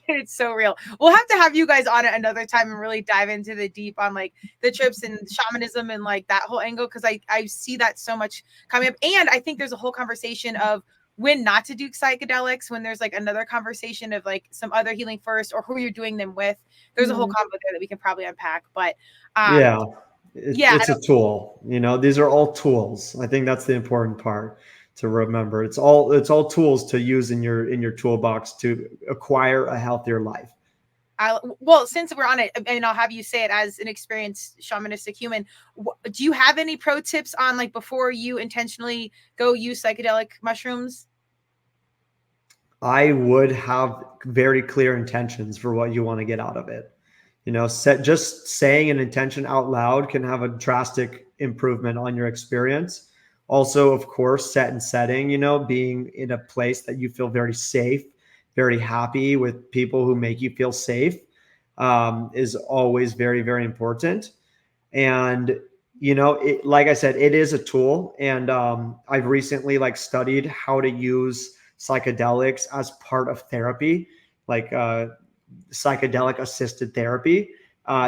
It's so real. We'll have to have you guys on it another time and really dive into the deep on like the trips and shamanism and like that whole angle. Cause I see that so much coming up. And I think there's a whole conversation of when not to do psychedelics, when there's like another conversation of like some other healing first or who you're doing them with. There's a whole combo there that we can probably unpack, but it's a tool, these are all tools. I think that's the important part to remember. It's all tools to use in your toolbox to acquire a healthier life. Well, since we're on it, and I'll have you say it as an experienced shamanistic human, do you have any pro tips on like before you intentionally go use psychedelic mushrooms? I would have very clear intentions for what you want to get out of it. Just saying an intention out loud can have a drastic improvement on your experience. Also, of course, setting, being in a place that you feel very safe, very happy with people who make you feel safe is always very, very important. And, like I said, it is a tool. And I've recently studied how to use psychedelics as part of therapy, like psychedelic assisted therapy,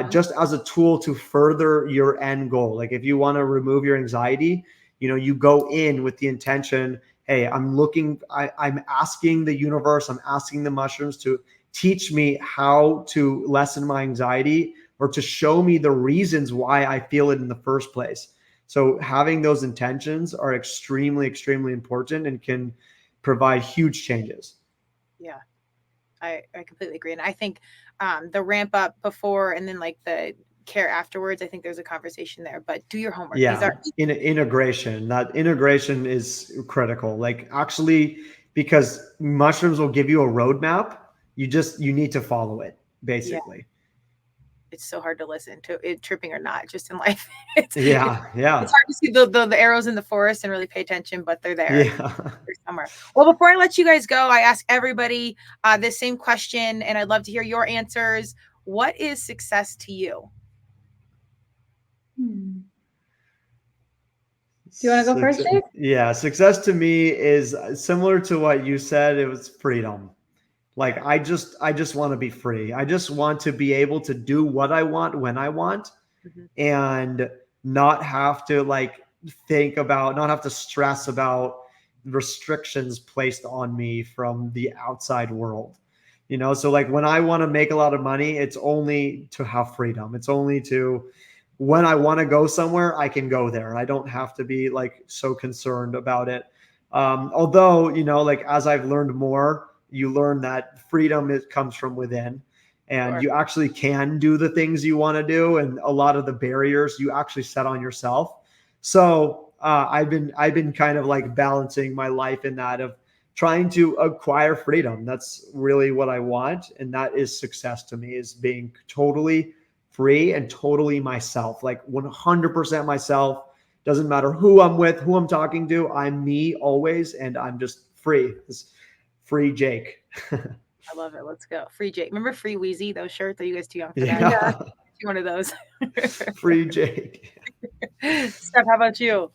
just as a tool to further your end goal. Like if you want to remove your anxiety, you go in with the intention, hey, I'm asking the universe, I'm asking the mushrooms to teach me how to lessen my anxiety or to show me the reasons why I feel it in the first place. So having those intentions are extremely, extremely important and can provide huge changes. Yeah, I completely agree. And I think the ramp up before and then like the care afterwards, I think there's a conversation there, but do your homework. Yeah, These are integration. That integration is critical. Like actually, because mushrooms will give you a roadmap, you need to follow it, basically. It's so hard to listen to it, tripping or not, just in life. It's Yeah. hard to see the arrows in the forest and really pay attention, but they're there. Yeah. They're somewhere. Well, before I let you guys go, I ask everybody this same question, and I'd love to hear your answers. What is success to you? Do you want to go first, Jake? Yeah, success to me is similar to what you said. It was freedom. Like I just want to be free. I just want to be able to do what I want when I want, and not have to not have to stress about restrictions placed on me from the outside world. So like when I want to make a lot of money, it's only to have freedom. It's only to when I want to go somewhere, I can go there. I don't have to be like so concerned about it. Although, like as I've learned more, you learn that freedom comes from within, and you actually can do the things you want to do. And a lot of the barriers you actually set on yourself. So I've been kind of like balancing my life in that of trying to acquire freedom. That's really what I want. And that is success to me, is being totally free and totally myself, like 100% myself. Doesn't matter who I'm with, who I'm talking to. I'm me always. And I'm just free. It's free Jake. I love it. Let's go. Free Jake. Remember Free Wheezy, those shirts? Are you guys too young for that? Yeah. One of those. Free Jake. Steph, how about you?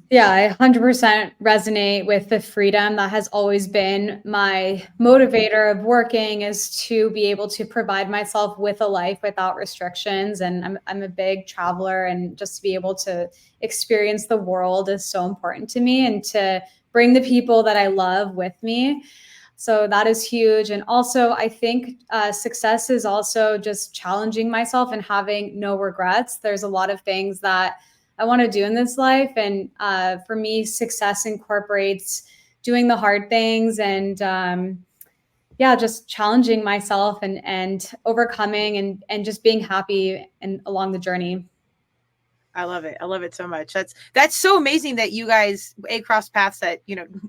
Yeah, I 100% resonate with the freedom. That has always been my motivator of working, is to be able to provide myself with a life without restrictions. And I'm a big traveler, and just to be able to experience the world is so important to me, and to bring the people that I love with me. So that is huge. And also, I think success is also just challenging myself and having no regrets. There's a lot of things that I want to do in this life. And for me, success incorporates doing the hard things and just challenging myself and overcoming and just being happy and along the journey. I love it. I love it so much. That's so amazing that you guys crossed paths at,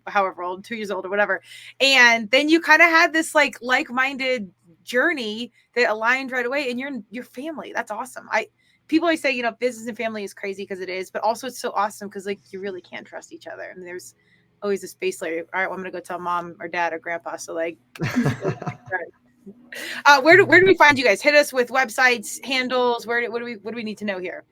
however old, 2 years old or whatever. And then you kind of had this like-minded journey that aligned right away, and you're your family. That's awesome. People always say, business and family is crazy, because it is, but also it's so awesome because like you really can trust each other. I mean, there's always a space layer. All right, well, I'm going to go tell mom or dad or grandpa. So like, where do we find you guys? Hit us with websites, handles. What do we need to know here?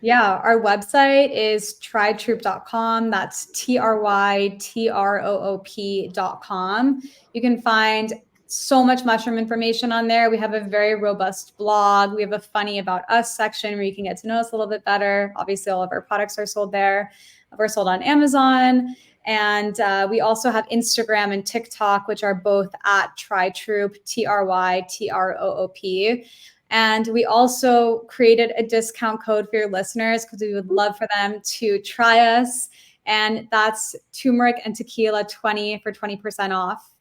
Yeah, our website is trytroop.com. That's TRYTROOP.com. You can find so much mushroom information on there. We have a very robust blog. We have a funny about us section where you can get to know us a little bit better. Obviously, all of our products are sold there. We're sold on Amazon. And we also have Instagram and TikTok, which are both at trytroop, TRYTROOP. And we also created a discount code for your listeners, because we would love for them to try us. And that's turmeric and tequila 20 for 20% off.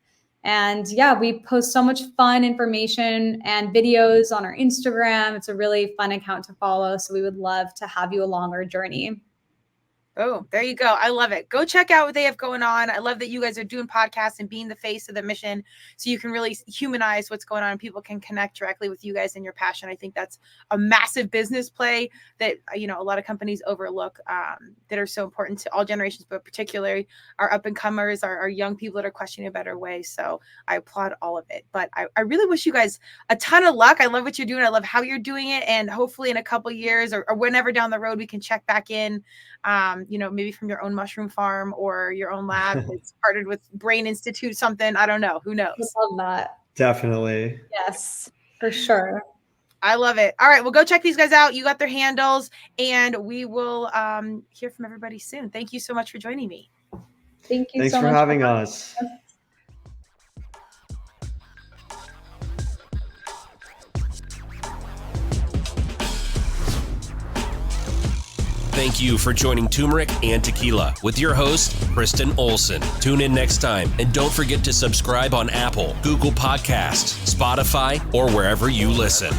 And yeah, we post so much fun information and videos on our Instagram. It's a really fun account to follow. So we would love to have you along our journey. Oh, there you go. I love it. Go check out what they have going on. I love that you guys are doing podcasts and being the face of the mission, so you can really humanize what's going on and people can connect directly with you guys and your passion. I think that's a massive business play that, a lot of companies overlook, that are so important to all generations, but particularly our up and comers, our young people that are questioning a better way. So I applaud all of it, but I really wish you guys a ton of luck. I love what you're doing. I love how you're doing it. And hopefully in a couple of years or whenever down the road, we can check back in, maybe from your own mushroom farm or your own lab. It's partnered with Brain Institute, something. I don't know. Who knows? I love that. Definitely. Yes, for sure. I love it. All right. Well, go check these guys out. You got their handles, and we will hear from everybody soon. Thank you so much for joining me. Thank you Thanks so for much having us. Thank you for joining Turmeric and Tequila with your host, Kristen Olson. Tune in next time, and don't forget to subscribe on Apple, Google Podcasts, Spotify, or wherever you listen.